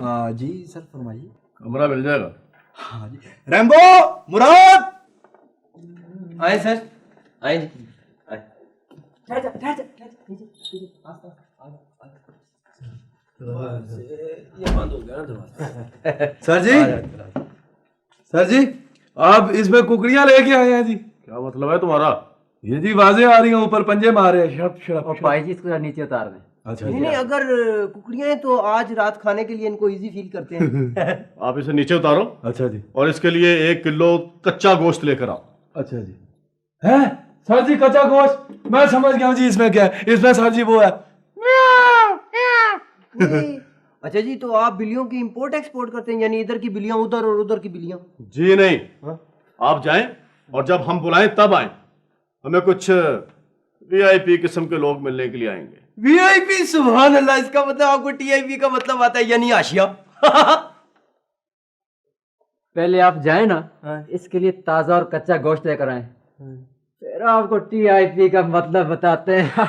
जी sir फरमाइए। कमरा मिल जाएगा? हाँ जी। रैम्बो, मुराद, आए सर, आए जी, आए। ये बंद हो गया ना दरवाजा। सर जी, सर जी, आप इसमें कुकड़ियां लेके आए हैं जी। क्या मतलब है तुम्हारा? ये जी वाजे आ रही हैं, ऊपर पंजे मार रहे हैं, शड़प शड़प और शड़प। पाई जी इसको जरा नीचे उतार दें। अच्छा नहीं जी। नहीं, अगर कुकड़ियाँ हैं तो आज रात खाने के लिए इनको इजी फील करते हैं। आप इसे नीचे उतारो अच्छा जी। और इसके लिए 1 किलो कच्चा गोश्त लेकर आओ। अच्छा जी। है सर जी, कच्चा गोश्त? मैं समझ गया हूँ जी इसमें क्या है। इसमें सर जी वो है। नहीं, अच्छा जी, तो आप बिल्लियों की इंपोर्ट एक्सपोर्ट करते हैं, यानी इधर की बिल्लियां उधर और उधर की बिल्लियां? जी नहीं। हाँ? आप जाएं और जब हम बुलाएं तब आएं। हमें कुछ वीआईपी किस्म के लोग मिलने के लिए आएंगे। वीआईपी? सुभान अल्लाह, इसका मतलब आपको टीआईपी का मतलब आता है, यानी आशिया। पहले आप जाए ना, हाँ। इसके लिए ताजा और कच्चा गोश्त लेकर आए, फिर आपको टीआईपी का मतलब बताते हैं।